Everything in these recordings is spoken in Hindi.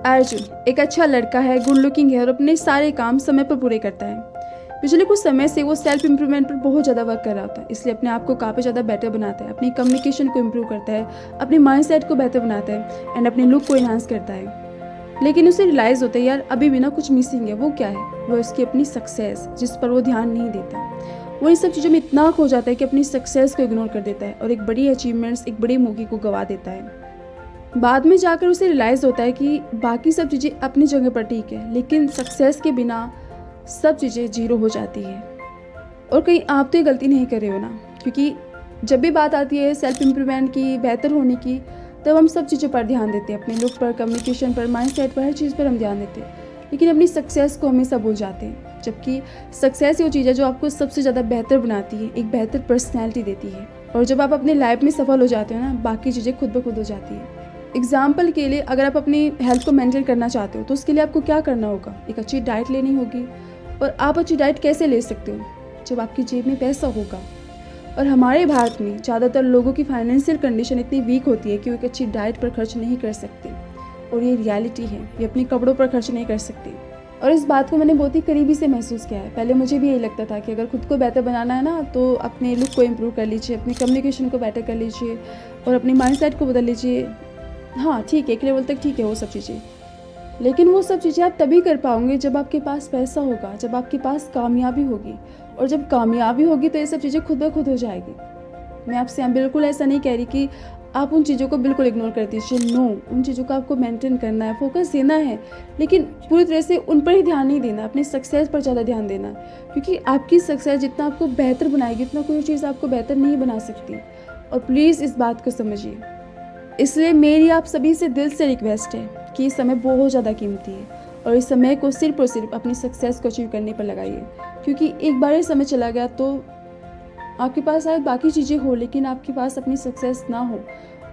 अर्जुन एक अच्छा लड़का है, गुड लुकिंग है और अपने सारे काम समय पर पूरे करता है। पिछले कुछ समय से वो सेल्फ इम्प्रूवमेंट पर बहुत ज़्यादा वर्क कर रहा होता है, इसलिए अपने आप को काफ़ी ज़्यादा बेटर बनाता है, अपनी कम्युनिकेशन को इम्प्रूव करता है, अपने माइंडसेट को बेहतर बनाता है एंड अपने लुक को इन्हांस करता है। लेकिन उसे रियलाइज़ होता है यार अभी भी ना कुछ मिसिंग है। वो क्या है? वो उसकी अपनी सक्सेस, जिस पर वो ध्यान नहीं देता। वो इन सब चीज़ों में इतना खो जाता है कि अपनी सक्सेस को इग्नोर कर देता है और एक बड़ी अचीवमेंट्स, एक बड़ी मौके को गवा देता है। बाद में जाकर उसे रियलाइज़ होता है कि बाकी सब चीज़ें अपनी जगह पर ठीक है, लेकिन सक्सेस के बिना सब चीज़ें जीरो हो जाती है। और कहीं आप तो ये गलती नहीं कर रहे हो ना, क्योंकि जब भी बात आती है सेल्फ इम्प्रूवमेंट की, बेहतर होने की, तब हम सब चीज़ों पर ध्यान देते हैं, अपने लुक पर, कम्युनिकेशन पर, माइंडसेट पर, हर चीज़ पर हम ध्यान देते हैं, लेकिन अपनी सक्सेस को हमेशा भूल जाते हैं। जबकि सक्सेस वो चीज़ है जो आपको सबसे ज़्यादा बेहतर बनाती है, एक बेहतर पर्सनैलिटी देती है। और जब आप अपने लाइफ में सफल हो जाते हो ना, बाकी चीज़ें खुद ब खुद हो जाती है। एग्जाम्पल के लिए अगर आप अपनी हेल्थ को मेंटेन करना चाहते हो तो उसके लिए आपको क्या करना होगा? एक अच्छी डाइट लेनी होगी। और आप अच्छी डाइट कैसे ले सकते हो? जब आपकी जेब में पैसा होगा। और हमारे भारत में ज़्यादातर लोगों की फाइनेंशियल कंडीशन इतनी वीक होती है कि वो एक अच्छी डाइट पर खर्च नहीं कर सकते, और ये रियलिटी है। ये अपने कपड़ों पर खर्च नहीं कर सकते। और इस बात को मैंने बहुत ही करीबी से महसूस किया है। पहले मुझे भी यही लगता था कि अगर खुद को बेहतर बनाना है ना, तो अपने लुक को इम्प्रूव कर लीजिए, अपनी कम्युनिकेशन को बेटर कर लीजिए और अपनी माइंडसेट को बदल लीजिए। हाँ ठीक है, एक लेवल तक ठीक है वो सब चीज़ें, लेकिन वो सब चीज़ें आप तभी कर पाओगे जब आपके पास पैसा होगा, जब आपके पास कामयाबी होगी। और जब कामयाबी होगी तो ये सब चीज़ें खुद ब खुद हो जाएगी। मैं आपसे बिल्कुल ऐसा नहीं कह रही कि आप उन चीज़ों को बिल्कुल इग्नोर कर दीजिए। नो, उन चीज़ों को आपको मेंटेन करना है, फोकस देना है, लेकिन पूरी तरह से उन पर ही ध्यान नहीं देना, अपनी सक्सेस पर ज़्यादा ध्यान देना है। क्योंकि आपकी सक्सेस जितना आपको बेहतर बनाएगी, उतना कोई चीज़ आपको बेहतर नहीं बना सकती। और प्लीज़ इस बात को समझिए। इसलिए मेरी आप सभी से दिल से रिक्वेस्ट है कि ये समय बहुत ज़्यादा कीमती है और इस समय को सिर्फ और सिर्फ अपनी सक्सेस को अचीव करने पर लगाइए। क्योंकि एक बार ये समय चला गया तो आपके पास शायद बाकी चीज़ें हो, लेकिन आपके पास अपनी सक्सेस ना हो,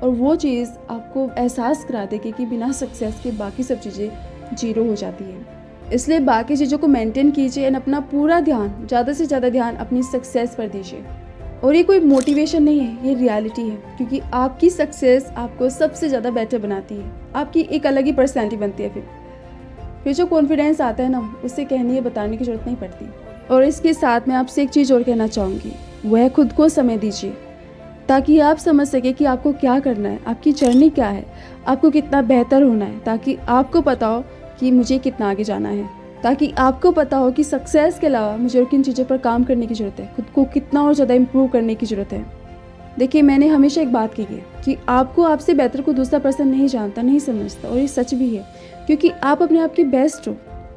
और वो चीज़ आपको एहसास करा देगी कि बिना सक्सेस के बाकी सब चीज़ें जीरो हो जाती है। इसलिए बाकी चीज़ों को मेंटेन कीजिए और अपना पूरा ध्यान, ज़्यादा से ज़्यादा ध्यान अपनी सक्सेस पर दीजिए। और ये कोई मोटिवेशन नहीं है, ये रियलिटी है। क्योंकि आपकी सक्सेस आपको सबसे ज़्यादा बेटर बनाती है, आपकी एक अलग ही पर्सनैलिटी बनती है। फिर जो कॉन्फिडेंस आता है ना, उसे कहने या बताने की ज़रूरत नहीं पड़ती। और इसके साथ मैं आपसे एक चीज़ और कहना चाहूँगी, वह खुद को समय दीजिए, ताकि आप समझ सके कि आपको क्या करना है, आपकी जर्नी क्या है, आपको कितना बेहतर होना है, ताकि आपको पता हो कि मुझे कितना आगे जाना है, ताकि आपको पता हो कि सक्सेस के अलावा मुझे और किन चीज़ों पर काम करने की ज़रूरत है, खुद को कितना और ज़्यादा इम्प्रूव करने की ज़रूरत है। देखिए, मैंने हमेशा एक बात की है कि आपको आपसे बेहतर को दूसरा पर्सन नहीं जानता, नहीं समझता, और ये सच भी है। क्योंकि आप अपने आप के बेस्ट हो।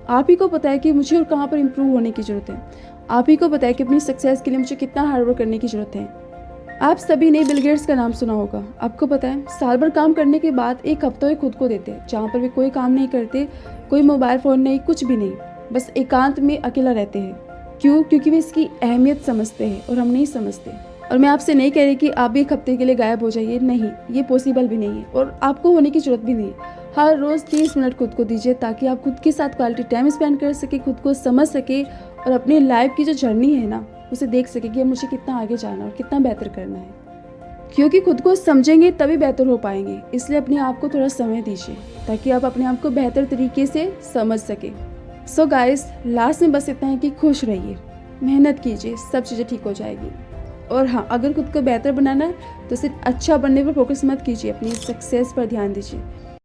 आप ही को पता है कि मुझे और कहाँ पर इम्प्रूव होने की ज़रूरत है। आप ही को पता है कि अपनी सक्सेस के लिए मुझे कितना हार्डवर्क करने की ज़रूरत है। आप सभी ने बिल गेट्स का नाम सुना होगा। आपको पता है, साल भर काम करने के बाद एक हफ्ता वे खुद को देते हैं, जहाँ पर वे कोई काम नहीं करते, कोई मोबाइल फ़ोन नहीं, कुछ भी नहीं, बस एकांत में अकेला रहते हैं। क्यों? क्योंकि वे इसकी अहमियत समझते हैं और हम नहीं समझते। और मैं आपसे नहीं कह रही कि आप भी एक हफ्ते के लिए गायब हो जाइए, नहीं, ये पॉसिबल भी नहीं है और आपको होने की ज़रूरत भी नहीं है। हर रोज़ 30 मिनट खुद को दीजिए, ताकि आप खुद के साथ क्वालिटी टाइम स्पेंड कर सके, खुद को समझ सके और अपनी लाइफ की जो जर्नी है ना, उसे देख सके कि अब मुझे कितना आगे जाना और कितना बेहतर करना है। क्योंकि खुद को समझेंगे तभी बेहतर हो पाएंगे। इसलिए अपने आप को थोड़ा समय दीजिए, ताकि आप अपने आप को बेहतर तरीके से समझ सके। सो गाइस, लास्ट में बस इतना है कि खुश रहिए, मेहनत कीजिए, सब चीज़ें ठीक हो जाएगी। और हाँ, अगर खुद को बेहतर बनाना है तो सिर्फ अच्छा बनने पर फोकस मत कीजिए, अपनी सक्सेस पर ध्यान दीजिए।